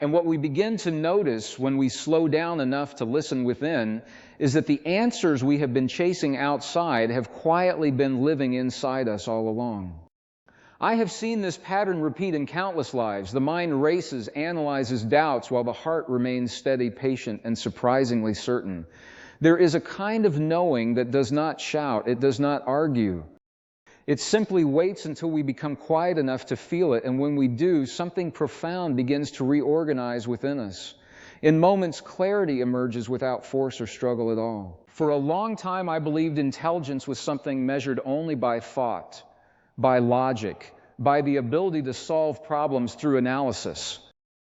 And what we begin to notice when we slow down enough to listen within is that the answers we have been chasing outside have quietly been living inside us all along. I have seen this pattern repeat in countless lives. The mind races, analyzes, doubts, while the heart remains steady, patient, and surprisingly certain. There is a kind of knowing that does not shout, it does not argue. It simply waits until we become quiet enough to feel it, and when we do, something profound begins to reorganize within us. In moments, clarity emerges without force or struggle at all. For a long time, I believed intelligence was something measured only by thought, by logic, by the ability to solve problems through analysis.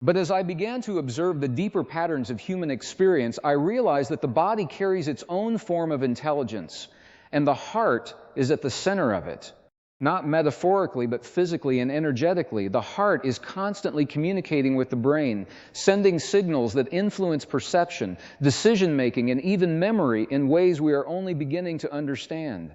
But as I began to observe the deeper patterns of human experience, I realized that the body carries its own form of intelligence, and the heart is at the center of it. Not metaphorically, but physically and energetically. The heart is constantly communicating with the brain, sending signals that influence perception, decision-making, and even memory in ways we are only beginning to understand.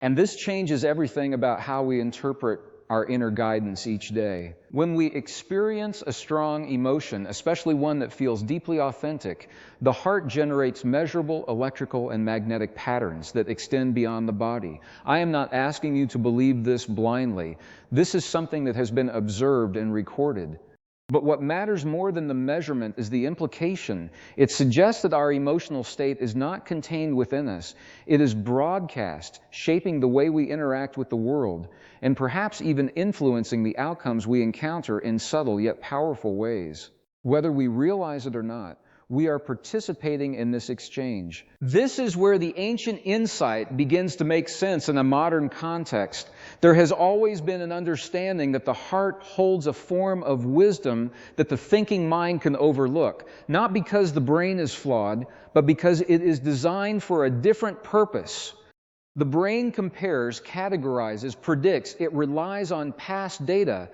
And this changes everything about how we interpret our inner guidance each day. When we experience a strong emotion, especially one that feels deeply authentic, the heart generates measurable electrical and magnetic patterns that extend beyond the body. I am not asking you to believe this blindly. This is something that has been observed and recorded. But what matters more than the measurement is the implication. It suggests that our emotional state is not contained within us. It is broadcast, shaping the way we interact with the world, and perhaps even influencing the outcomes we encounter in subtle yet powerful ways. Whether we realize it or not, we are participating in this exchange. This is where the ancient insight begins to make sense in a modern context. There has always been an understanding that the heart holds a form of wisdom that the thinking mind can overlook, not because the brain is flawed, but because it is designed for a different purpose. The brain compares, categorizes, predicts. It relies on past data.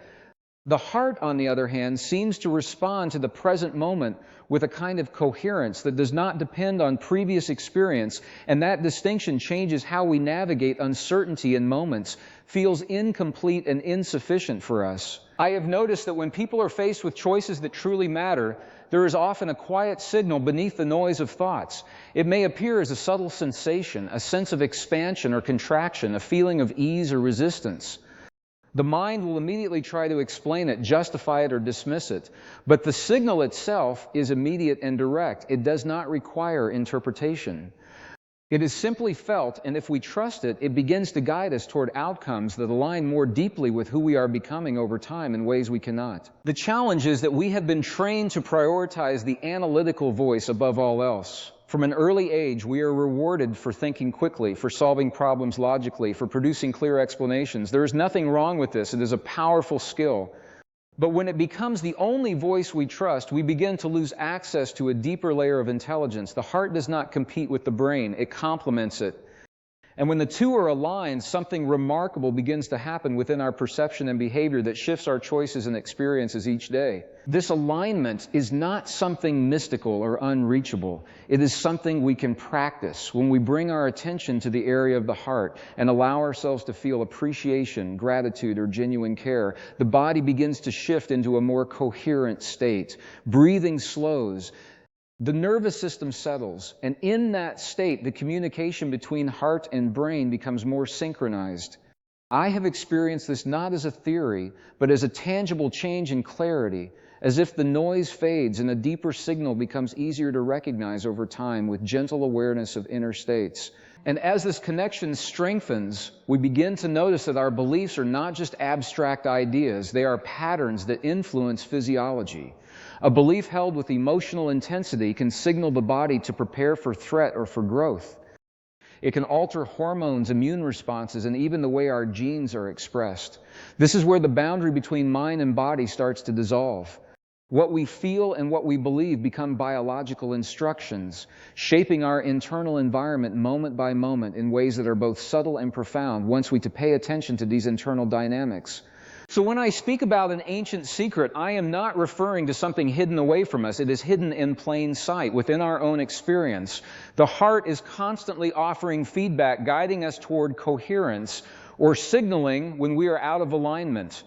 The heart, on the other hand, seems to respond to the present moment with a kind of coherence that does not depend on previous experience, and that distinction changes how we navigate uncertainty in moments, feels incomplete and insufficient for us. I have noticed that when people are faced with choices that truly matter, there is often a quiet signal beneath the noise of thoughts. It may appear as a subtle sensation, a sense of expansion or contraction, a feeling of ease or resistance. The mind will immediately try to explain it, justify it, or dismiss it. But the signal itself is immediate and direct. It does not require interpretation. It is simply felt, and if we trust it, it begins to guide us toward outcomes that align more deeply with who we are becoming over time in ways we cannot. The challenge is that we have been trained to prioritize the analytical voice above all else. From an early age, we are rewarded for thinking quickly, for solving problems logically, for producing clear explanations. There is nothing wrong with this. It is a powerful skill. But when it becomes the only voice we trust, we begin to lose access to a deeper layer of intelligence. The heart does not compete with the brain. It complements it. And when the two are aligned, something remarkable begins to happen within our perception and behavior that shifts our choices and experiences each day. This alignment is not something mystical or unreachable. It is something we can practice when we bring our attention to the area of the heart and allow ourselves to feel appreciation, gratitude, or genuine care. The body begins to shift into a more coherent state. Breathing slows. The nervous system settles, and in that state, the communication between heart and brain becomes more synchronized. I have experienced this not as a theory, but as a tangible change in clarity, as if the noise fades and a deeper signal becomes easier to recognize over time with gentle awareness of inner states. And as this connection strengthens, we begin to notice that our beliefs are not just abstract ideas, they are patterns that influence physiology. A belief held with emotional intensity can signal the body to prepare for threat or for growth. It can alter hormones, immune responses, and even the way our genes are expressed. This is where the boundary between mind and body starts to dissolve. What we feel and what we believe become biological instructions, shaping our internal environment moment by moment in ways that are both subtle and profound once we pay attention to these internal dynamics. So when I speak about an ancient secret, I am not referring to something hidden away from us. It is hidden in plain sight, within our own experience. The heart is constantly offering feedback, guiding us toward coherence, or signaling when we are out of alignment.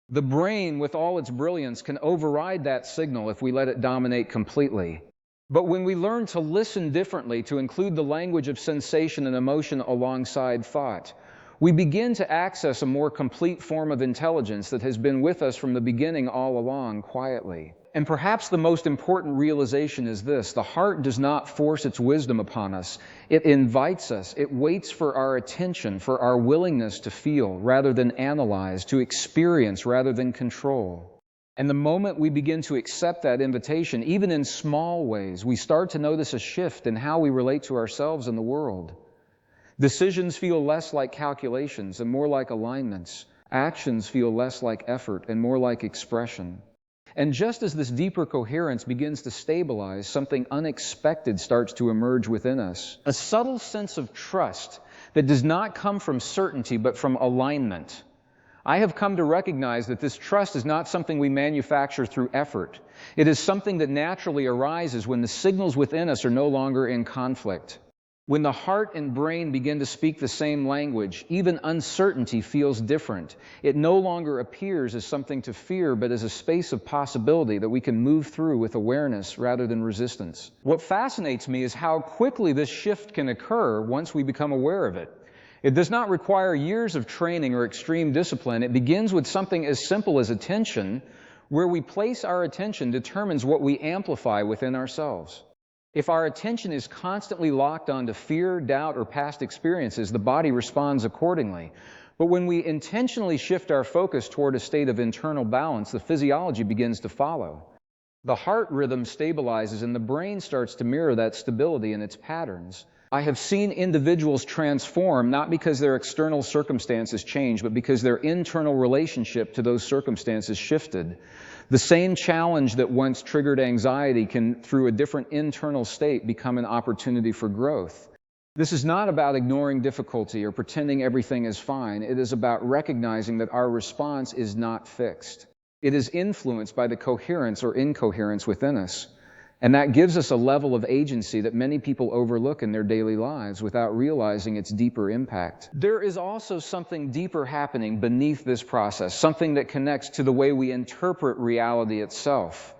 The brain, with all its brilliance, can override that signal if we let it dominate completely. But when we learn to listen differently, to include the language of sensation and emotion alongside thought, we begin to access a more complete form of intelligence that has been with us from the beginning all along, quietly. And perhaps the most important realization is this: the heart does not force its wisdom upon us. It invites us. It waits for our attention, for our willingness to feel rather than analyze, to experience rather than control. And the moment we begin to accept that invitation, even in small ways, we start to notice a shift in how we relate to ourselves and the world. Decisions feel less like calculations and more like alignments. Actions feel less like effort and more like expression. And just as this deeper coherence begins to stabilize, something unexpected starts to emerge within us. A subtle sense of trust that does not come from certainty but from alignment. I have come to recognize that this trust is not something we manufacture through effort. It is something that naturally arises when the signals within us are no longer in conflict. When the heart and brain begin to speak the same language, even uncertainty feels different. It no longer appears as something to fear, but as a space of possibility that we can move through with awareness rather than resistance. What fascinates me is how quickly this shift can occur once we become aware of it. It does not require years of training or extreme discipline. It begins with something as simple as attention. Where we place our attention determines what we amplify within ourselves. If our attention is constantly locked onto fear, doubt, or past experiences, the body responds accordingly. But when we intentionally shift our focus toward a state of internal balance, the physiology begins to follow. The heart rhythm stabilizes and the brain starts to mirror that stability in its patterns. I have seen individuals transform not because their external circumstances changed, but because their internal relationship to those circumstances shifted. The same challenge that once triggered anxiety can, through a different internal state, become an opportunity for growth. This is not about ignoring difficulty or pretending everything is fine. It is about recognizing that our response is not fixed. It is influenced by the coherence or incoherence within us. And that gives us a level of agency that many people overlook in their daily lives without realizing its deeper impact. There is also something deeper happening beneath this process, something that connects to the way we interpret reality itself.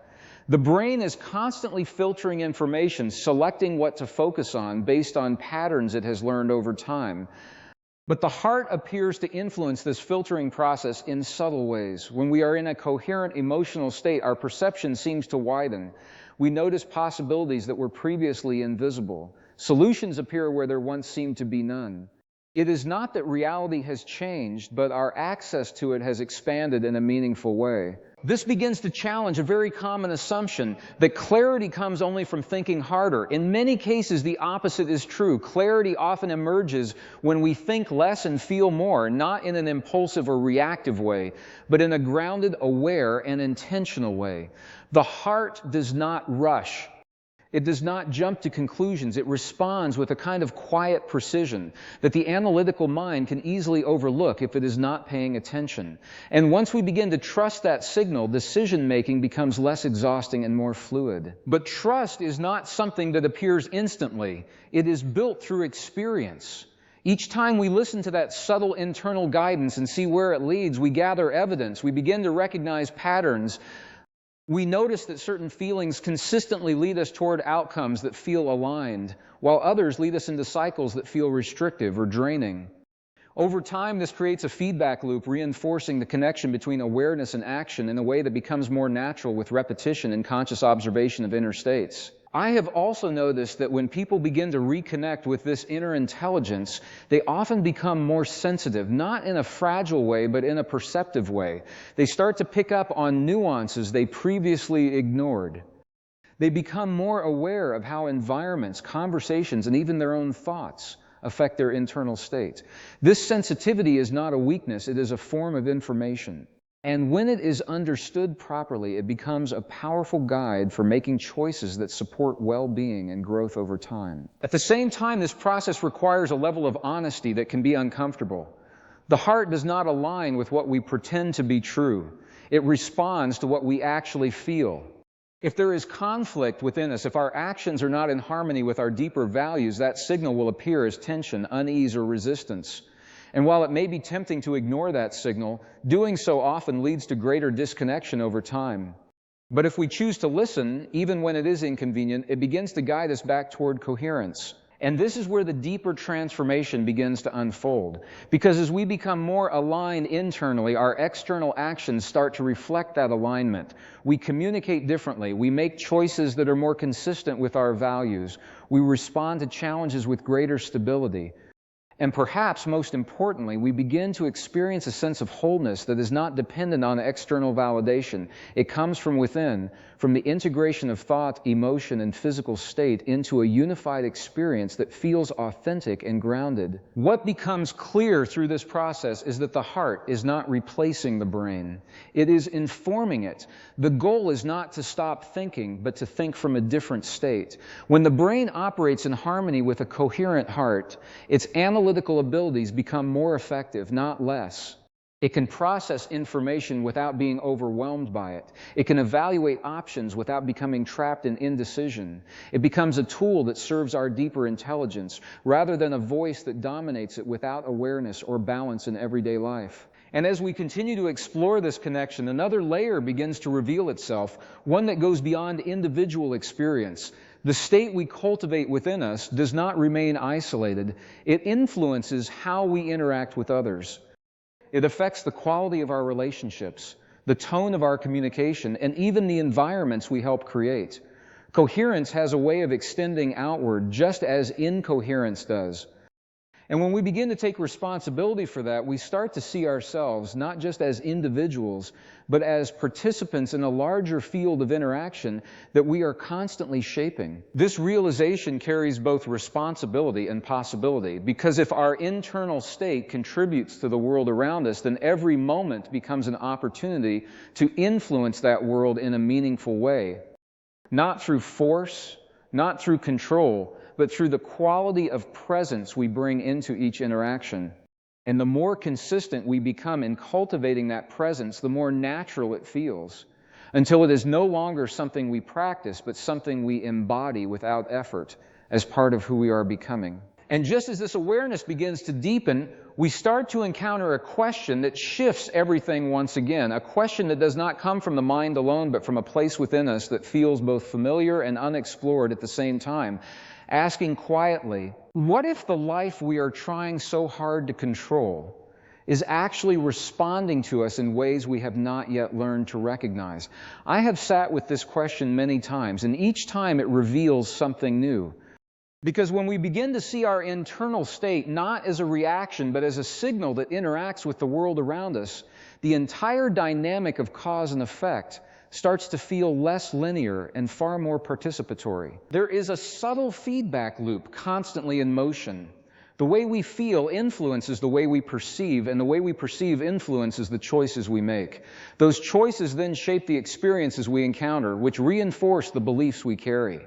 The brain is constantly filtering information, selecting what to focus on based on patterns it has learned over time. But the heart appears to influence this filtering process in subtle ways. When we are in a coherent emotional state, our perception seems to widen. We notice possibilities that were previously invisible. Solutions appear where there once seemed to be none. It is not that reality has changed, but our access to it has expanded in a meaningful way. This begins to challenge a very common assumption that clarity comes only from thinking harder. In many cases, the opposite is true. Clarity often emerges when we think less and feel more, not in an impulsive or reactive way, but in a grounded, aware, and intentional way. The heart does not rush. It does not jump to conclusions. It responds with a kind of quiet precision that the analytical mind can easily overlook if it is not paying attention. And once we begin to trust that signal, decision-making becomes less exhausting and more fluid. But trust is not something that appears instantly. It is built through experience. Each time we listen to that subtle internal guidance and see where it leads, we gather evidence. We begin to recognize patterns. We notice that certain feelings consistently lead us toward outcomes that feel aligned, while others lead us into cycles that feel restrictive or draining. Over time, this creates a feedback loop, reinforcing the connection between awareness and action in a way that becomes more natural with repetition and conscious observation of inner states. I have also noticed that when people begin to reconnect with this inner intelligence, they often become more sensitive, not in a fragile way, but in a perceptive way. They start to pick up on nuances they previously ignored. They become more aware of how environments, conversations, and even their own thoughts affect their internal state. This sensitivity is not a weakness, it is a form of information. And when it is understood properly, it becomes a powerful guide for making choices that support well-being and growth over time. At the same time, this process requires a level of honesty that can be uncomfortable. The heart does not align with what we pretend to be true. It responds to what we actually feel. If there is conflict within us, if our actions are not in harmony with our deeper values, that signal will appear as tension, unease, or resistance. And while it may be tempting to ignore that signal, doing so often leads to greater disconnection over time. But if we choose to listen, even when it is inconvenient, it begins to guide us back toward coherence. And this is where the deeper transformation begins to unfold. Because as we become more aligned internally, our external actions start to reflect that alignment. We communicate differently. We make choices that are more consistent with our values. We respond to challenges with greater stability. And perhaps most importantly, we begin to experience a sense of wholeness that is not dependent on external validation. It comes from within, from the integration of thought, emotion, and physical state into a unified experience that feels authentic and grounded. What becomes clear through this process is that the heart is not replacing the brain. It is informing it. The goal is not to stop thinking, but to think from a different state. When the brain operates in harmony with a coherent heart, its analytical abilities become more effective, not less. It can process information without being overwhelmed by it. It can evaluate options without becoming trapped in indecision. It becomes a tool that serves our deeper intelligence, rather than a voice that dominates it without awareness or balance in everyday life. And as we continue to explore this connection, another layer begins to reveal itself, one that goes beyond individual experience. The state we cultivate within us does not remain isolated. It influences how we interact with others. It affects the quality of our relationships, the tone of our communication, and even the environments we help create. Coherence has a way of extending outward, just as incoherence does. And when we begin to take responsibility for that, we start to see ourselves not just as individuals, but as participants in a larger field of interaction that we are constantly shaping. This realization carries both responsibility and possibility, because if our internal state contributes to the world around us, then every moment becomes an opportunity to influence that world in a meaningful way. Not through force, not through control, but through the quality of presence we bring into each interaction. And the more consistent we become in cultivating that presence, the more natural it feels, until it is no longer something we practice, but something we embody without effort as part of who we are becoming. And just as this awareness begins to deepen, we start to encounter a question that shifts everything once again, a question that does not come from the mind alone, but from a place within us that feels both familiar and unexplored at the same time. Asking quietly, what if the life we are trying so hard to control is actually responding to us in ways we have not yet learned to recognize? I have sat with this question many times, and each time it reveals something new. Because when we begin to see our internal state not as a reaction, but as a signal that interacts with the world around us, the entire dynamic of cause and effect starts to feel less linear and far more participatory. There is a subtle feedback loop constantly in motion. The way we feel influences the way we perceive, and the way we perceive influences the choices we make. Those choices then shape the experiences we encounter, which reinforce the beliefs we carry.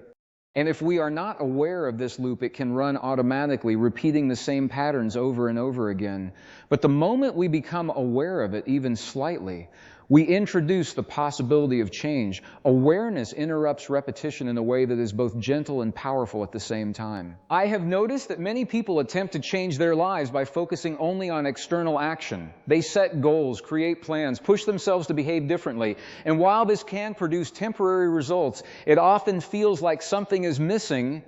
And if we are not aware of this loop, it can run automatically, repeating the same patterns over and over again. But the moment we become aware of it, even slightly, we introduce the possibility of change. Awareness interrupts repetition in a way that is both gentle and powerful at the same time. I have noticed that many people attempt to change their lives by focusing only on external action. They set goals, create plans, push themselves to behave differently. And while this can produce temporary results, it often feels like something is missing.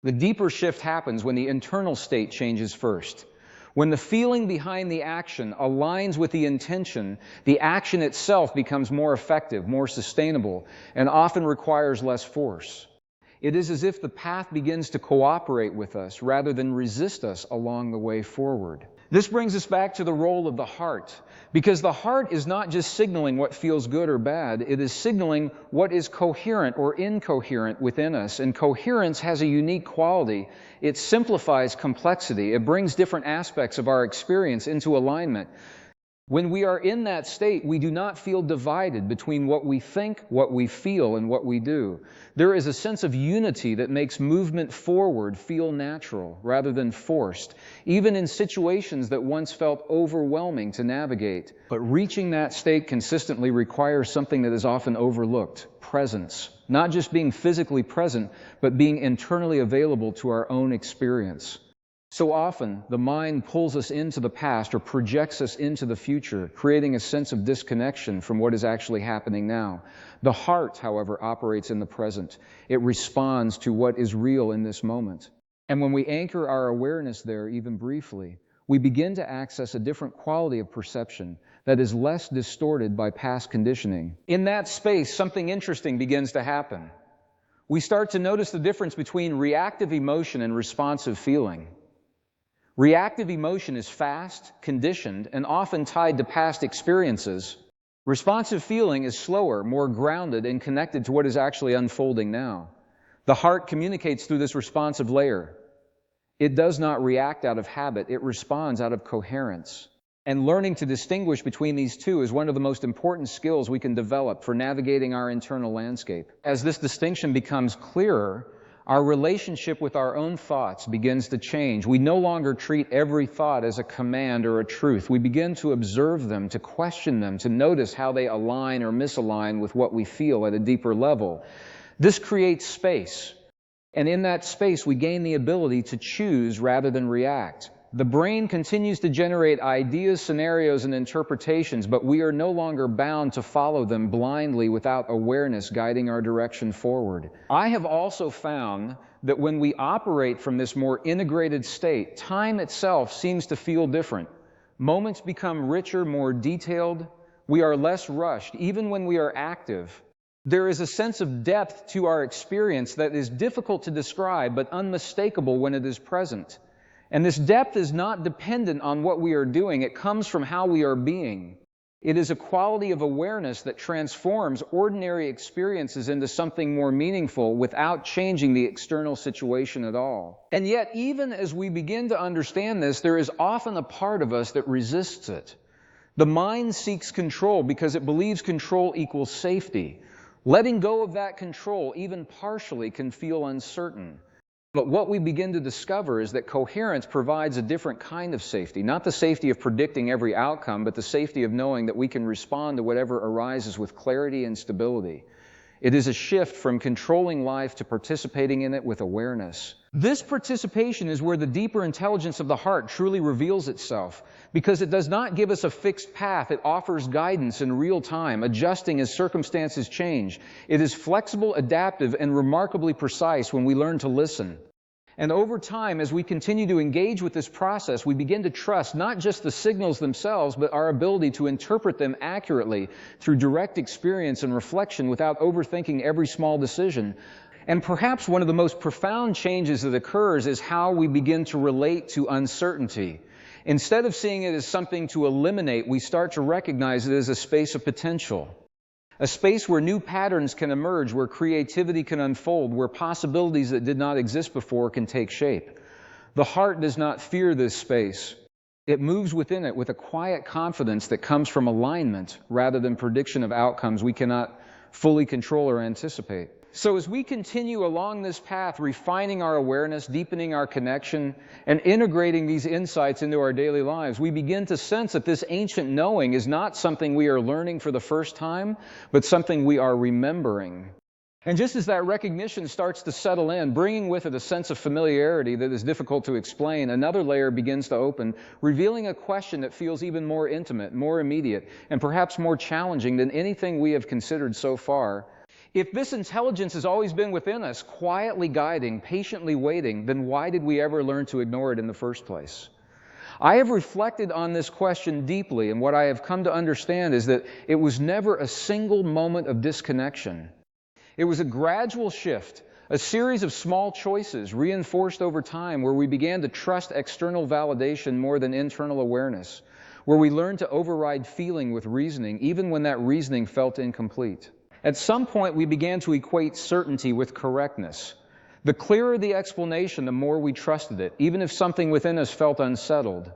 The deeper shift happens when the internal state changes first. When the feeling behind the action aligns with the intention, the action itself becomes more effective, more sustainable, and often requires less force. It is as if the path begins to cooperate with us rather than resist us along the way forward. This brings us back to the role of the heart, because the heart is not just signaling what feels good or bad, it is signaling what is coherent or incoherent within us. And coherence has a unique quality. It simplifies complexity. It brings different aspects of our experience into alignment. When we are in that state, we do not feel divided between what we think, what we feel, and what we do. There is a sense of unity that makes movement forward feel natural rather than forced, even in situations that once felt overwhelming to navigate. But reaching that state consistently requires something that is often overlooked: presence. Not just being physically present, but being internally available to our own experience. So often, the mind pulls us into the past or projects us into the future, creating a sense of disconnection from what is actually happening now. The heart, however, operates in the present. It responds to what is real in this moment. And when we anchor our awareness there, even briefly, we begin to access a different quality of perception that is less distorted by past conditioning. In that space, something interesting begins to happen. We start to notice the difference between reactive emotion and responsive feeling. Reactive emotion is fast, conditioned, and often tied to past experiences. Responsive feeling is slower, more grounded, and connected to what is actually unfolding now. The heart communicates through this responsive layer. It does not react out of habit, it responds out of coherence. And learning to distinguish between these two is one of the most important skills we can develop for navigating our internal landscape. As this distinction becomes clearer, our relationship with our own thoughts begins to change. We no longer treat every thought as a command or a truth. We begin to observe them, to question them, to notice how they align or misalign with what we feel at a deeper level. This creates space. And in that space, we gain the ability to choose rather than react. The brain continues to generate ideas, scenarios, and interpretations, but we are no longer bound to follow them blindly without awareness guiding our direction forward. I have also found that when we operate from this more integrated state, time itself seems to feel different. Moments become richer, more detailed. We are less rushed, even when we are active. There is a sense of depth to our experience that is difficult to describe, but unmistakable when it is present. And this depth is not dependent on what we are doing. It comes from how we are being. It is a quality of awareness that transforms ordinary experiences into something more meaningful without changing the external situation at all. And yet, even as we begin to understand this, there is often a part of us that resists it. The mind seeks control because it believes control equals safety. Letting go of that control, even partially, can feel uncertain. But what we begin to discover is that coherence provides a different kind of safety, not the safety of predicting every outcome, but the safety of knowing that we can respond to whatever arises with clarity and stability. It is a shift from controlling life to participating in it with awareness. This participation is where the deeper intelligence of the heart truly reveals itself, because it does not give us a fixed path. It offers guidance in real time, adjusting as circumstances change. It is flexible, adaptive, and remarkably precise when we learn to listen. And over time, as we continue to engage with this process, we begin to trust not just the signals themselves, but our ability to interpret them accurately through direct experience and reflection without overthinking every small decision. And perhaps one of the most profound changes that occurs is how we begin to relate to uncertainty. Instead of seeing it as something to eliminate, we start to recognize it as a space of potential. A space where new patterns can emerge, where creativity can unfold, where possibilities that did not exist before can take shape. The heart does not fear this space. It moves within it with a quiet confidence that comes from alignment rather than prediction of outcomes we cannot fully control or anticipate. So as we continue along this path, refining our awareness, deepening our connection, and integrating these insights into our daily lives, we begin to sense that this ancient knowing is not something we are learning for the first time, but something we are remembering. And just as that recognition starts to settle in, bringing with it a sense of familiarity that is difficult to explain, another layer begins to open, revealing a question that feels even more intimate, more immediate, and perhaps more challenging than anything we have considered so far. If this intelligence has always been within us, quietly guiding, patiently waiting, then why did we ever learn to ignore it in the first place? I have reflected on this question deeply, and what I have come to understand is that it was never a single moment of disconnection. It was a gradual shift, a series of small choices reinforced over time where we began to trust external validation more than internal awareness, where we learned to override feeling with reasoning, even when that reasoning felt incomplete. At some point, we began to equate certainty with correctness. The clearer the explanation, the more we trusted it, even if something within us felt unsettled.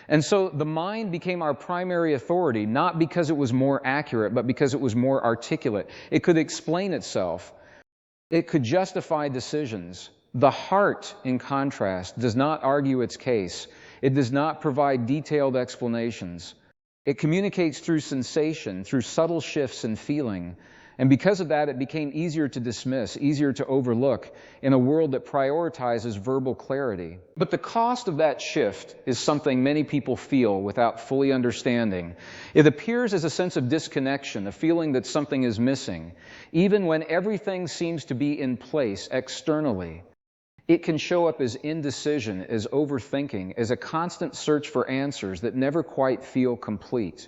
And so the mind became our primary authority, not because it was more accurate, but because it was more articulate. It could explain itself. It could justify decisions. The heart, in contrast, does not argue its case. It does not provide detailed explanations. It communicates through sensation, through subtle shifts in feeling. And because of that, it became easier to dismiss, easier to overlook in a world that prioritizes verbal clarity. But the cost of that shift is something many people feel without fully understanding. It appears as a sense of disconnection, a feeling that something is missing, even when everything seems to be in place externally. It can show up as indecision, as overthinking, as a constant search for answers that never quite feel complete.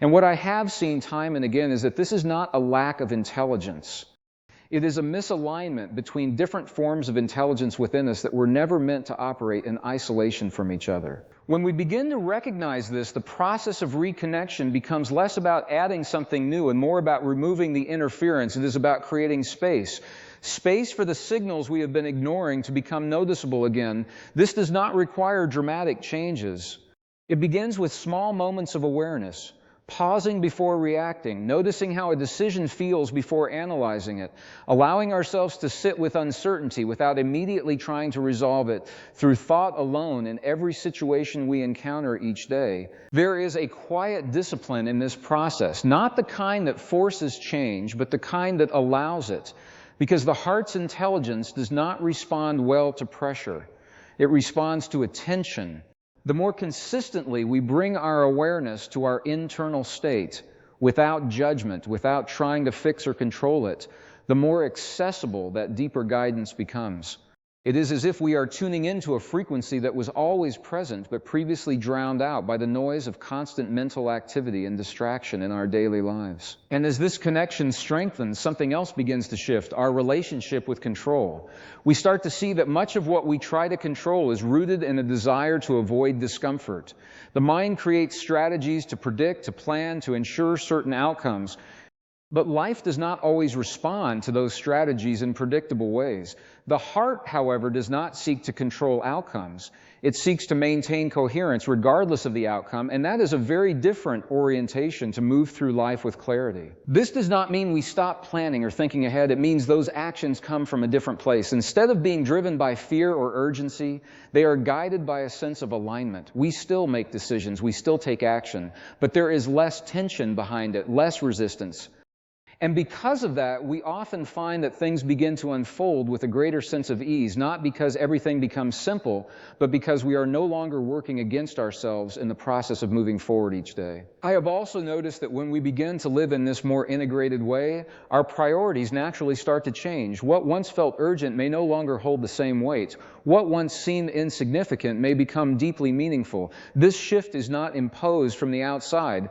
And what I have seen time and again is that this is not a lack of intelligence. It is a misalignment between different forms of intelligence within us that were never meant to operate in isolation from each other. When we begin to recognize this, the process of reconnection becomes less about adding something new and more about removing the interference. It is about creating space. Space for the signals we have been ignoring to become noticeable again. This does not require dramatic changes. It begins with small moments of awareness, pausing before reacting, noticing how a decision feels before analyzing it, allowing ourselves to sit with uncertainty without immediately trying to resolve it through thought alone in every situation we encounter each day. There is a quiet discipline in this process, not the kind that forces change, but the kind that allows it. Because the heart's intelligence does not respond well to pressure. It responds to attention. The more consistently we bring our awareness to our internal state, without judgment, without trying to fix or control it, the more accessible that deeper guidance becomes. It is as if we are tuning into a frequency that was always present but previously drowned out by the noise of constant mental activity and distraction in our daily lives. And as this connection strengthens, something else begins to shift, our relationship with control. We start to see that much of what we try to control is rooted in a desire to avoid discomfort. The mind creates strategies to predict, to plan, to ensure certain outcomes. But life does not always respond to those strategies in predictable ways. The heart, however, does not seek to control outcomes. It seeks to maintain coherence regardless of the outcome, and that is a very different orientation to move through life with clarity. This does not mean we stop planning or thinking ahead. It means those actions come from a different place. Instead of being driven by fear or urgency, they are guided by a sense of alignment. We still make decisions, we still take action, but there is less tension behind it, less resistance. And because of that, we often find that things begin to unfold with a greater sense of ease, not because everything becomes simple, but because we are no longer working against ourselves in the process of moving forward each day. I have also noticed that when we begin to live in this more integrated way, our priorities naturally start to change. What once felt urgent may no longer hold the same weight. What once seemed insignificant may become deeply meaningful. This shift is not imposed from the outside.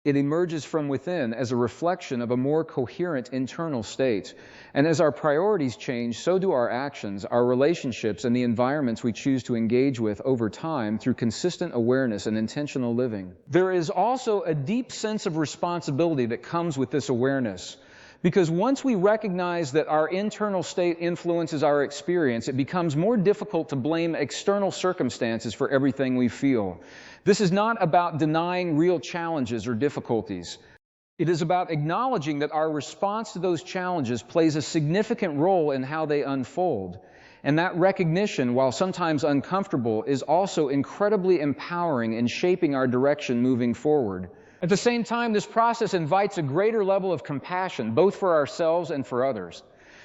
It emerges from within as a reflection of a more coherent internal state. And as our priorities change, so do our actions, our relationships, and the environments we choose to engage with over time through consistent awareness and intentional living. There is also a deep sense of responsibility that comes with this awareness. Because once we recognize that our internal state influences our experience, it becomes more difficult to blame external circumstances for everything we feel. This is not about denying real challenges or difficulties. It is about acknowledging that our response to those challenges plays a significant role in how they unfold. And that recognition, while sometimes uncomfortable, is also incredibly empowering in shaping our direction moving forward. At the same time, this process invites a greater level of compassion, both for ourselves and for others.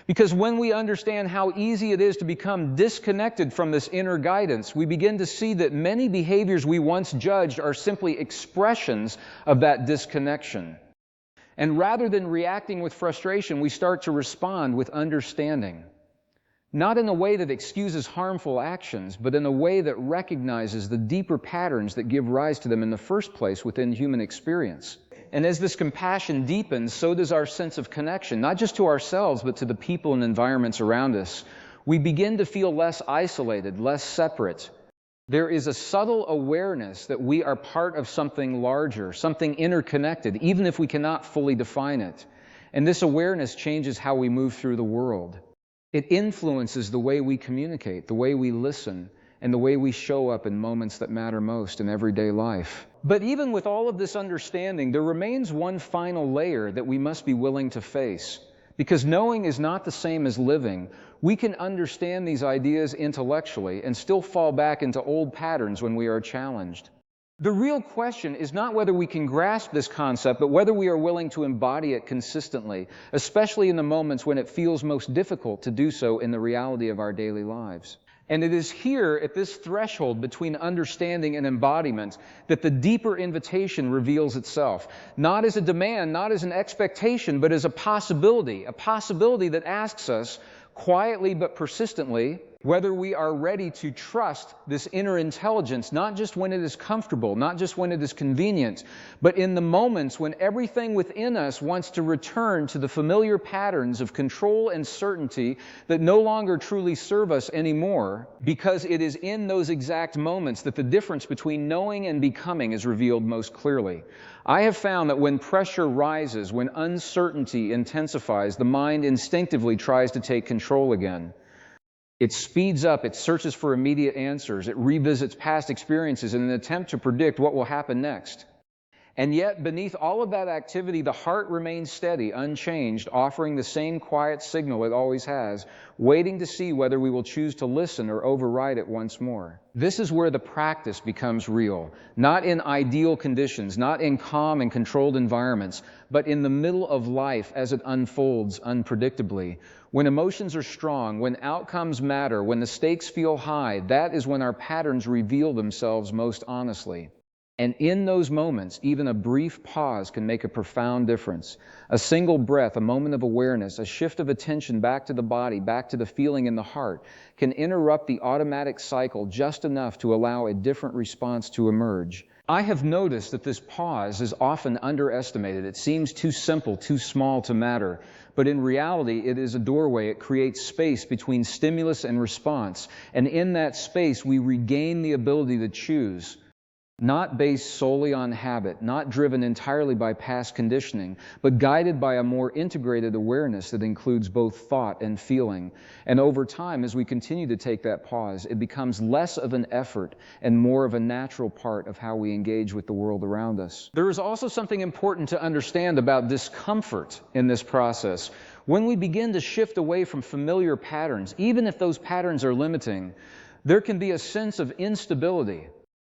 Because when we understand how easy it is to become disconnected from this inner guidance, we begin to see that many behaviors we once judged are simply expressions of that disconnection. And rather than reacting with frustration, we start to respond with understanding. Not in a way that excuses harmful actions, but in a way that recognizes the deeper patterns that give rise to them in the first place within human experience. And as this compassion deepens, so does our sense of connection, not just to ourselves, but to the people and environments around us. We begin to feel less isolated, less separate. There is a subtle awareness that we are part of something larger, something interconnected, even if we cannot fully define it. And this awareness changes how we move through the world. It influences the way we communicate, the way we listen, and the way we show up in moments that matter most in everyday life. But even with all of this understanding, there remains one final layer that we must be willing to face. Because knowing is not the same as living. We can understand these ideas intellectually and still fall back into old patterns when we are challenged. The real question is not whether we can grasp this concept, but whether we are willing to embody it consistently, especially in the moments when it feels most difficult to do so in the reality of our daily lives. And it is here, at this threshold between understanding and embodiment, that the deeper invitation reveals itself. Not as a demand, not as an expectation, but as a possibility that asks us, quietly but persistently, whether we are ready to trust this inner intelligence, not just when it is comfortable, not just when it is convenient, but in the moments when everything within us wants to return to the familiar patterns of control and certainty that no longer truly serve us anymore, because it is in those exact moments that the difference between knowing and becoming is revealed most clearly. I have found that when pressure rises, when uncertainty intensifies, the mind instinctively tries to take control again. It speeds up, it searches for immediate answers, it revisits past experiences in an attempt to predict what will happen next. And yet, beneath all of that activity, the heart remains steady, unchanged, offering the same quiet signal it always has, waiting to see whether we will choose to listen or override it once more. This is where the practice becomes real, not in ideal conditions, not in calm and controlled environments, but in the middle of life as it unfolds unpredictably. When emotions are strong, when outcomes matter, when the stakes feel high, that is when our patterns reveal themselves most honestly. And in those moments, even a brief pause can make a profound difference. A single breath, a moment of awareness, a shift of attention back to the body, back to the feeling in the heart, can interrupt the automatic cycle just enough to allow a different response to emerge. I have noticed that this pause is often underestimated. It seems too simple, too small to matter. But in reality, it is a doorway. It creates space between stimulus and response. And in that space, we regain the ability to choose. Not based solely on habit, not driven entirely by past conditioning, but guided by a more integrated awareness that includes both thought and feeling. And over time, as we continue to take that pause, it becomes less of an effort and more of a natural part of how we engage with the world around us. There is also something important to understand about discomfort in this process. When we begin to shift away from familiar patterns, even if those patterns are limiting, there can be a sense of instability.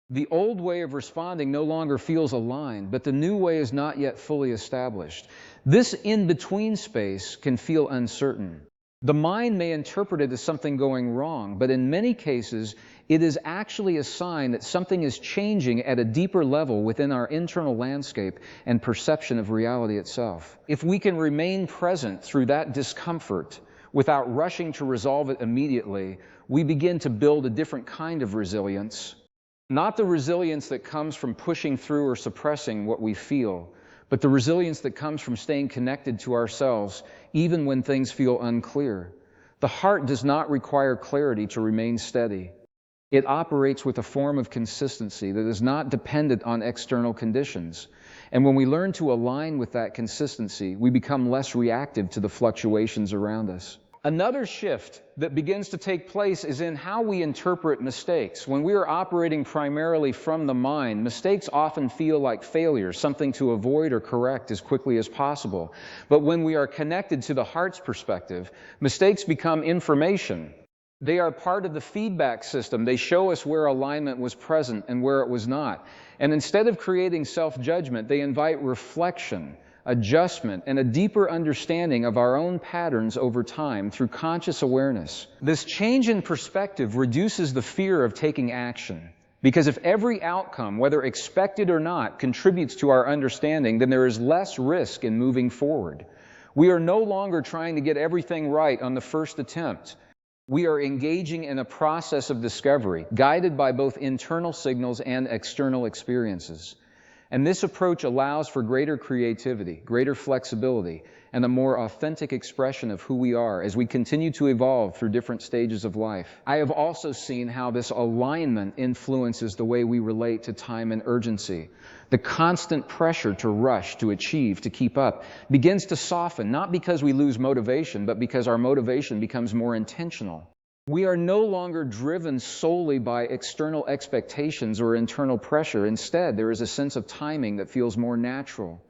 The old way of responding no longer feels aligned, but the new way is not yet fully established. This in-between space can feel uncertain. The mind may interpret it as something going wrong, but in many cases, it is actually a sign that something is changing at a deeper level within our internal landscape and perception of reality itself. If we can remain present through that discomfort without rushing to resolve it immediately, we begin to build a different kind of resilience. Not the resilience that comes from pushing through or suppressing what we feel, but the resilience that comes from staying connected to ourselves, even when things feel unclear. The heart does not require clarity to remain steady. It operates with a form of consistency that is not dependent on external conditions. And when we learn to align with that consistency, we become less reactive to the fluctuations around us. Another shift that begins to take place is in how we interpret mistakes. When we are operating primarily from the mind, mistakes often feel like failures, something to avoid or correct as quickly as possible. But when we are connected to the heart's perspective, mistakes become information. They are part of the feedback system. They show us where alignment was present and where it was not. And instead of creating self-judgment, they invite reflection, adjustment, and a deeper understanding of our own patterns over time through conscious awareness. This change in perspective reduces the fear of taking action. Because if every outcome, whether expected or not, contributes to our understanding, then there is less risk in moving forward. We are no longer trying to get everything right on the first attempt. We are engaging in a process of discovery, guided by both internal signals and external experiences. And this approach allows for greater creativity, greater flexibility, and a more authentic expression of who we are as we continue to evolve through different stages of life. I have also seen how this alignment influences the way we relate to time and urgency. The constant pressure to rush, to achieve, to keep up begins to soften, not because we lose motivation, but because our motivation becomes more intentional. We are no longer driven solely by external expectations or internal pressure. Instead, there is a sense of timing that feels more natural.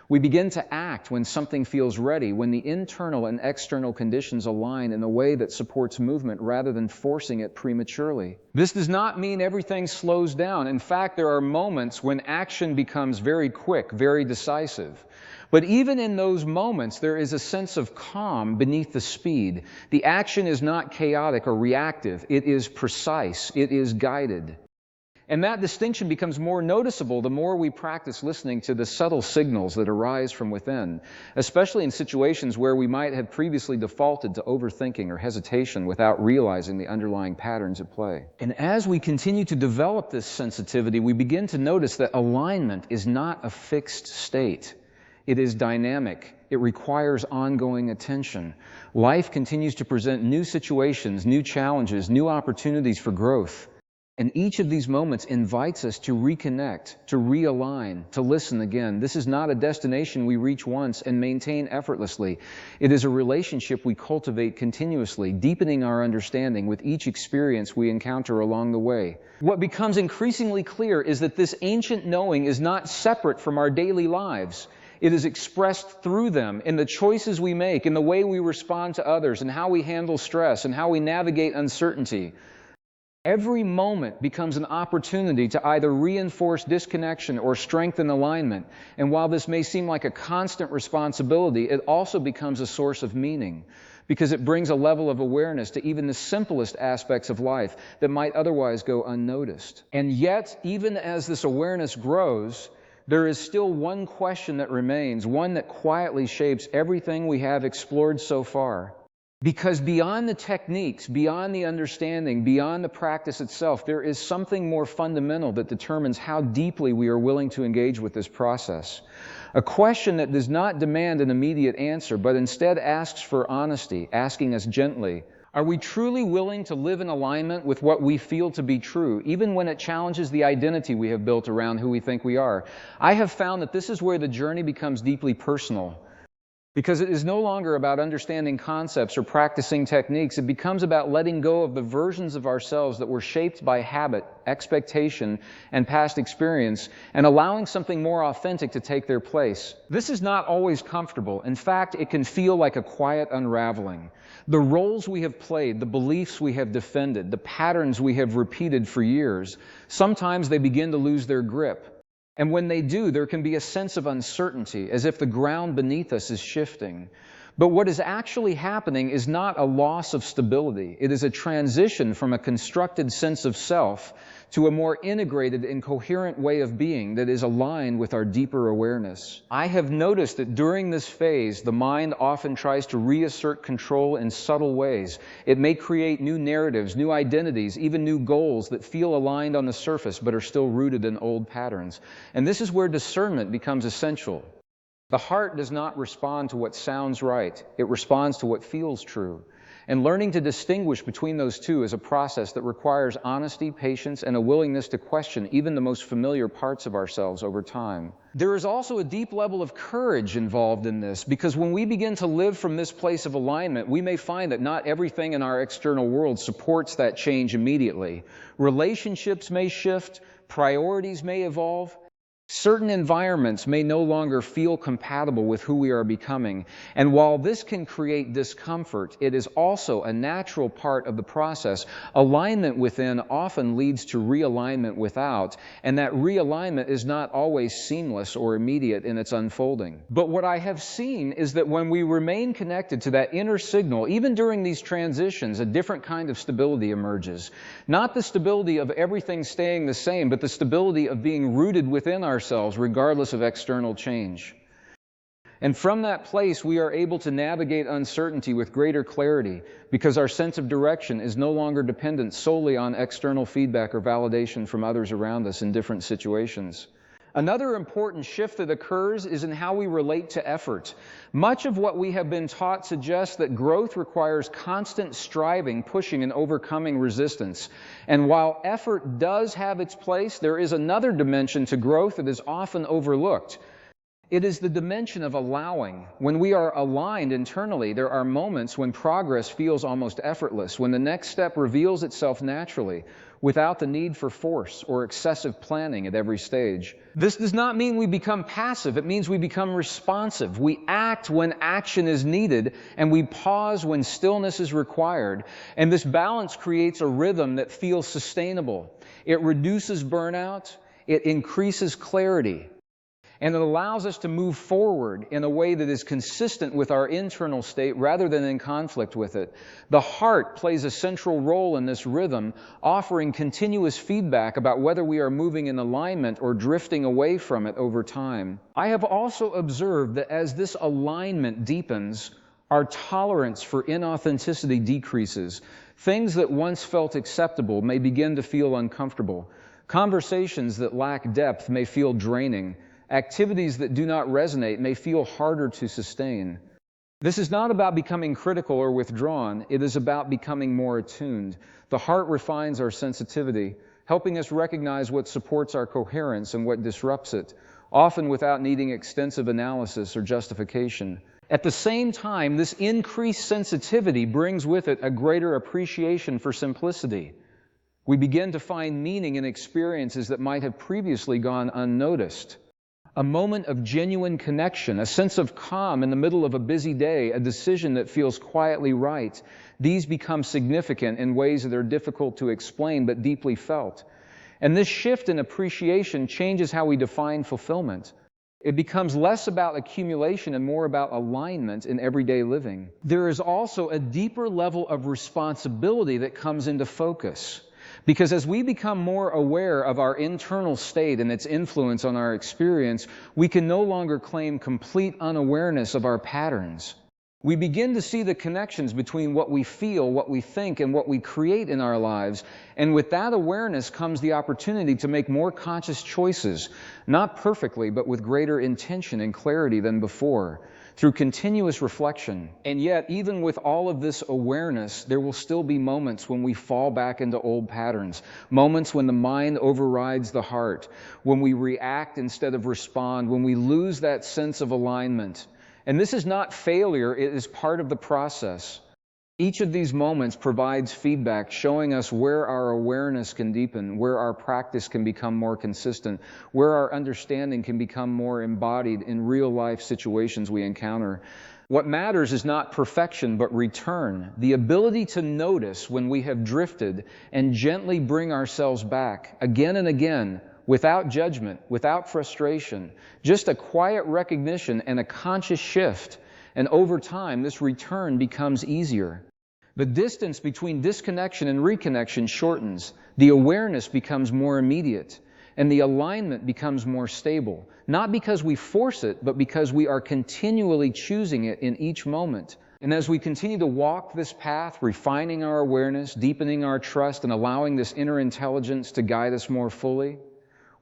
We begin to act when something feels ready, when the internal and external conditions align in a way that supports movement rather than forcing it prematurely. This does not mean everything slows down. In fact, there are moments when action becomes very quick, very decisive. But even in those moments, there is a sense of calm beneath the speed. The action is not chaotic or reactive. It is precise. It is guided. And that distinction becomes more noticeable the more we practice listening to the subtle signals that arise from within, especially in situations where we might have previously defaulted to overthinking or hesitation without realizing the underlying patterns at play. And as we continue to develop this sensitivity, we begin to notice that alignment is not a fixed state. It is dynamic. It requires ongoing attention. Life continues to present new situations, new challenges, new opportunities for growth. And each of these moments invites us to reconnect, to realign, to listen again. This is not a destination we reach once and maintain effortlessly. It is a relationship we cultivate continuously, deepening our understanding with each experience we encounter along the way. What becomes increasingly clear is that this ancient knowing is not separate from our daily lives. It is expressed through them, in the choices we make, in the way we respond to others, and how we handle stress, and how we navigate uncertainty. Every moment becomes an opportunity to either reinforce disconnection or strengthen alignment. And while this may seem like a constant responsibility, it also becomes a source of meaning, because it brings a level of awareness to even the simplest aspects of life that might otherwise go unnoticed. And yet, even as this awareness grows, there is still one question that remains, one that quietly shapes everything we have explored so far. Because beyond the techniques, beyond the understanding, beyond the practice itself, there is something more fundamental that determines how deeply we are willing to engage with this process. A question that does not demand an immediate answer, but instead asks for honesty, asking us gently, are we truly willing to live in alignment with what we feel to be true, even when it challenges the identity we have built around who we think we are? I have found that this is where the journey becomes deeply personal. Because it is no longer about understanding concepts or practicing techniques. It becomes about letting go of the versions of ourselves that were shaped by habit, expectation, and past experience, and allowing something more authentic to take their place. This is not always comfortable. In fact, it can feel like a quiet unraveling. The roles we have played, the beliefs we have defended, the patterns we have repeated for years, sometimes they begin to lose their grip. And when they do, there can be a sense of uncertainty, as if the ground beneath us is shifting. But what is actually happening is not a loss of stability. It is a transition from a constructed sense of self to a more integrated and coherent way of being that is aligned with our deeper awareness. I have noticed that during this phase, the mind often tries to reassert control in subtle ways. It may create new narratives, new identities, even new goals that feel aligned on the surface but are still rooted in old patterns. And this is where discernment becomes essential. The heart does not respond to what sounds right. It responds to what feels true. And learning to distinguish between those two is a process that requires honesty, patience, and a willingness to question even the most familiar parts of ourselves over time. There is also a deep level of courage involved in this, because when we begin to live from this place of alignment, we may find that not everything in our external world supports that change immediately. Relationships may shift, priorities may evolve. Certain environments may no longer feel compatible with who we are becoming. And while this can create discomfort, it is also a natural part of the process. Alignment within often leads to realignment without, and that realignment is not always seamless or immediate in its unfolding. But what I have seen is that when we remain connected to that inner signal, even during these transitions, a different kind of stability emerges. Not the stability of everything staying the same, but the stability of being rooted within ourselves, regardless of external change. And from that place, we are able to navigate uncertainty with greater clarity, because our sense of direction is no longer dependent solely on external feedback or validation from others around us in different situations. Another important shift that occurs is in how we relate to effort. Much of what we have been taught suggests that growth requires constant striving, pushing, and overcoming resistance. And while effort does have its place, there is another dimension to growth that is often overlooked. It is the dimension of allowing. When we are aligned internally, there are moments when progress feels almost effortless, when the next step reveals itself naturally, without the need for force or excessive planning at every stage. This does not mean we become passive, it means we become responsive. We act when action is needed, and we pause when stillness is required. And this balance creates a rhythm that feels sustainable. It reduces burnout, it increases clarity, and it allows us to move forward in a way that is consistent with our internal state rather than in conflict with it. The heart plays a central role in this rhythm, offering continuous feedback about whether we are moving in alignment or drifting away from it over time. I have also observed that as this alignment deepens, our tolerance for inauthenticity decreases. Things that once felt acceptable may begin to feel uncomfortable. Conversations that lack depth may feel draining. Activities that do not resonate may feel harder to sustain. This is not about becoming critical or withdrawn. It is about becoming more attuned. The heart refines our sensitivity, helping us recognize what supports our coherence and what disrupts it, often without needing extensive analysis or justification. At the same time, this increased sensitivity brings with it a greater appreciation for simplicity. We begin to find meaning in experiences that might have previously gone unnoticed. A moment of genuine connection, a sense of calm in the middle of a busy day, a decision that feels quietly right. These become significant in ways that are difficult to explain but deeply felt. And this shift in appreciation changes how we define fulfillment. It becomes less about accumulation and more about alignment in everyday living. There is also a deeper level of responsibility that comes into focus. Because as we become more aware of our internal state and its influence on our experience, we can no longer claim complete unawareness of our patterns. We begin to see the connections between what we feel, what we think, and what we create in our lives. And with that awareness comes the opportunity to make more conscious choices, not perfectly, but with greater intention and clarity than before, through continuous reflection. And yet, even with all of this awareness, there will still be moments when we fall back into old patterns, moments when the mind overrides the heart, when we react instead of respond, when we lose that sense of alignment. And this is not failure, it is part of the process. Each of these moments provides feedback, showing us where our awareness can deepen, where our practice can become more consistent, where our understanding can become more embodied in real-life situations we encounter. What matters is not perfection, but return, the ability to notice when we have drifted and gently bring ourselves back again and again, without judgment, without frustration, just a quiet recognition and a conscious shift. And over time, this return becomes easier. The distance between disconnection and reconnection shortens. The awareness becomes more immediate, and the alignment becomes more stable. Not because we force it, but because we are continually choosing it in each moment. And as we continue to walk this path, refining our awareness, deepening our trust, and allowing this inner intelligence to guide us more fully,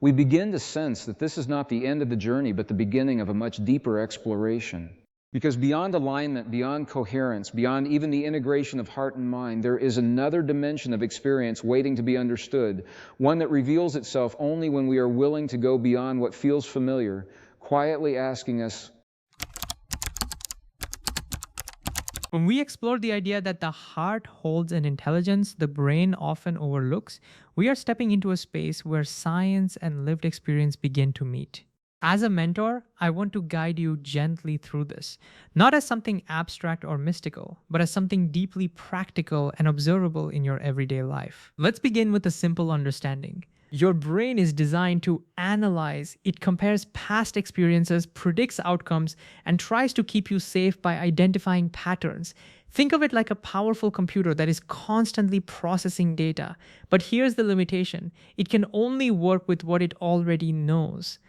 we begin to sense that this is not the end of the journey, but the beginning of a much deeper exploration. Because beyond alignment, beyond coherence, beyond even the integration of heart and mind, there is another dimension of experience waiting to be understood, one that reveals itself only when we are willing to go beyond what feels familiar, quietly asking us, When we explore the idea that the heart holds an intelligence the brain often overlooks, we are stepping into a space where science and lived experience begin to meet. As a mentor, I want to guide you gently through this, not as something abstract or mystical, but as something deeply practical and observable in your everyday life. Let's begin with a simple understanding. Your brain is designed to analyze, it compares past experiences, predicts outcomes, and tries to keep you safe by identifying patterns. Think of it like a powerful computer that is constantly processing data. But here's the limitation: it can only work with what it already knows.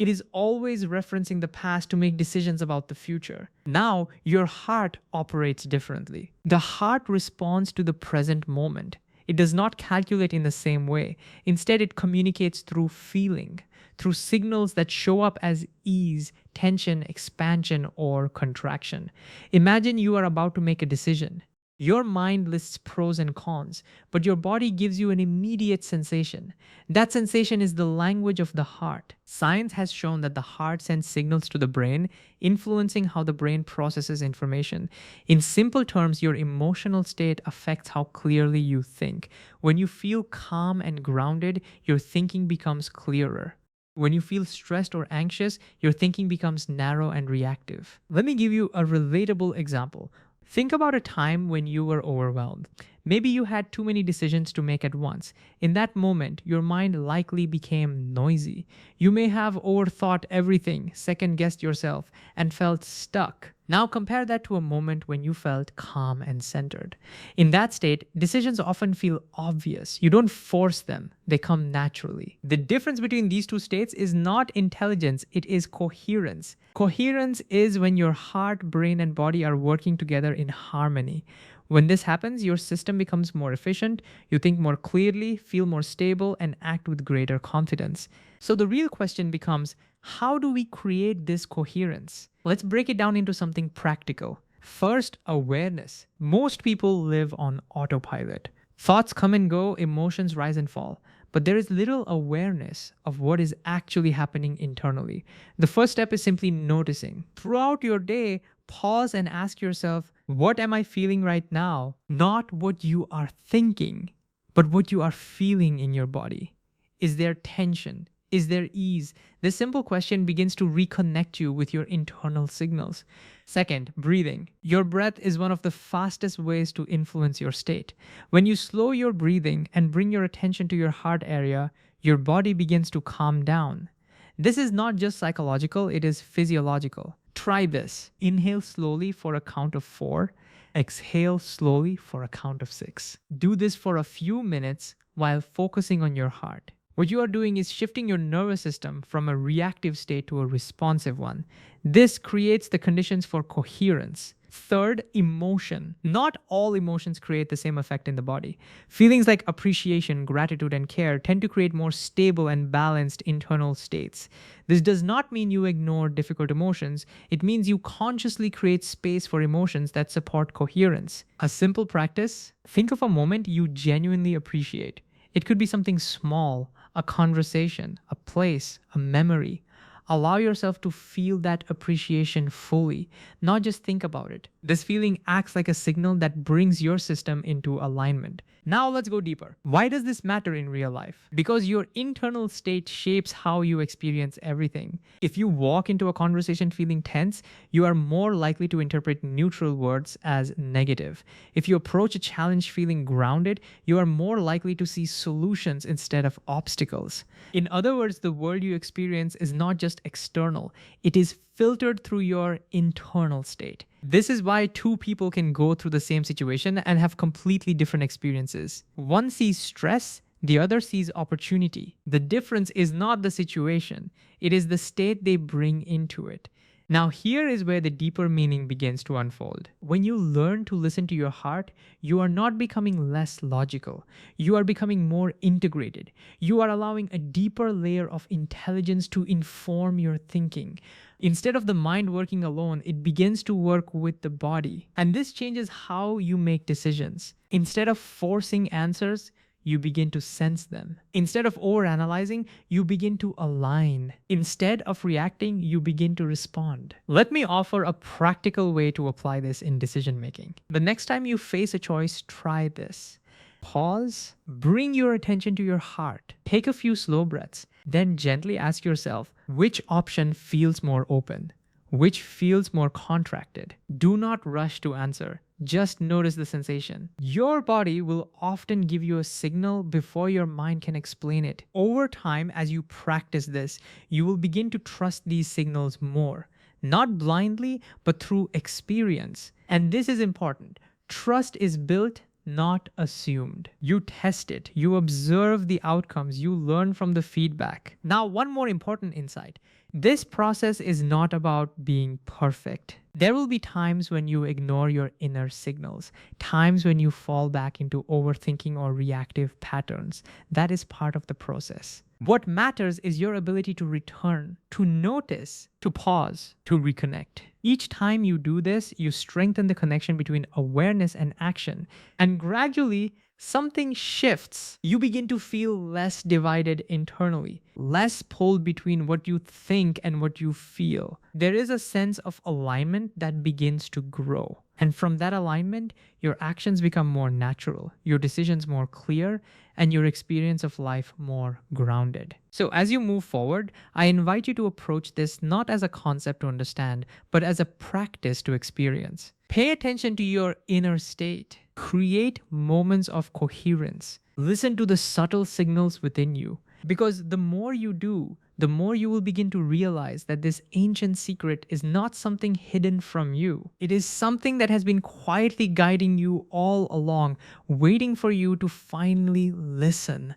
It is always referencing the past to make decisions about the future. Now, your heart operates differently. The heart responds to the present moment. It does not calculate in the same way. Instead, it communicates through feeling, through signals that show up as ease, tension, expansion, or contraction. Imagine you are about to make a decision. Your mind lists pros and cons, but your body gives you an immediate sensation. That sensation is the language of the heart. Science has shown that the heart sends signals to the brain, influencing how the brain processes information. In simple terms, your emotional state affects how clearly you think. When you feel calm and grounded, your thinking becomes clearer. When you feel stressed or anxious, your thinking becomes narrow and reactive. Let me give you a relatable example. Think about a time when you were overwhelmed. Maybe you had too many decisions to make at once. In that moment, your mind likely became noisy. You may have overthought everything, second guessed yourself, and felt stuck. Now compare that to a moment when you felt calm and centered. In that state, decisions often feel obvious. You don't force them, they come naturally. The difference between these two states is not intelligence, it is coherence. Coherence is when your heart, brain, and body are working together in harmony. When this happens, your system becomes more efficient, you think more clearly, feel more stable, and act with greater confidence. So the real question becomes, how do we create this coherence? Let's break it down into something practical. First, awareness. Most people live on autopilot. Thoughts come and go, emotions rise and fall, but there is little awareness of what is actually happening internally. The first step is simply noticing. Throughout your day, pause and ask yourself, what am I feeling right now? Not what you are thinking, but what you are feeling in your body. Is there tension? Is there ease? This simple question begins to reconnect you with your internal signals. Second, breathing. Your breath is one of the fastest ways to influence your state. When you slow your breathing and bring your attention to your heart area, your body begins to calm down. This is not just psychological, it is physiological. Try this. Inhale slowly for a count of 4. Exhale slowly for a count of 6. Do this for a few minutes while focusing on your heart. What you are doing is shifting your nervous system from a reactive state to a responsive one. This creates the conditions for coherence. Third, emotion. Not all emotions create the same effect in the body. Feelings like appreciation, gratitude, and care tend to create more stable and balanced internal states. This does not mean you ignore difficult emotions. It means you consciously create space for emotions that support coherence. A simple practice: think of a moment you genuinely appreciate. It could be something small, a conversation, a place, a memory. Allow yourself to feel that appreciation fully, not just think about it. This feeling acts like a signal that brings your system into alignment. Now let's go deeper. Why does this matter in real life? Because your internal state shapes how you experience everything. If you walk into a conversation feeling tense, you are more likely to interpret neutral words as negative. If you approach a challenge feeling grounded, you are more likely to see solutions instead of obstacles. In other words, the world you experience is not just external, it is filtered through your internal state. This is why two people can go through the same situation and have completely different experiences. One sees stress, the other sees opportunity. The difference is not the situation, it is the state they bring into it. Now, here is where the deeper meaning begins to unfold. When you learn to listen to your heart, you are not becoming less logical. You are becoming more integrated. You are allowing a deeper layer of intelligence to inform your thinking. Instead of the mind working alone, it begins to work with the body. And this changes how you make decisions. Instead of forcing answers, you begin to sense them. Instead of overanalyzing, you begin to align. Instead of reacting, you begin to respond. Let me offer a practical way to apply this in decision making. The next time you face a choice, try this. Pause, bring your attention to your heart, take a few slow breaths, then gently ask yourself which option feels more open, which feels more contracted. Do not rush to answer. Just notice the sensation. Your body will often give you a signal before your mind can explain it. Over time, as you practice this, you will begin to trust these signals more. Not blindly, but through experience. And this is important. Trust is built, not assumed. You test it, you observe the outcomes, you learn from the feedback. Now, one more important insight. This process is not about being perfect. There will be times when you ignore your inner signals, times when you fall back into overthinking or reactive patterns. That is part of the process. What matters is your ability to return, to notice, to pause, to reconnect. Each time you do this, you strengthen the connection between awareness and action, and gradually, something shifts. You begin to feel less divided internally, less pulled between what you think and what you feel. There is a sense of alignment that begins to grow. And from that alignment, your actions become more natural, your decisions more clear, and your experience of life more grounded. So, as you move forward, I invite you to approach this not as a concept to understand, but as a practice to experience. Pay attention to your inner state. Create moments of coherence. Listen to the subtle signals within you. Because the more you do, the more you will begin to realize that this ancient secret is not something hidden from you. It is something that has been quietly guiding you all along, waiting for you to finally listen.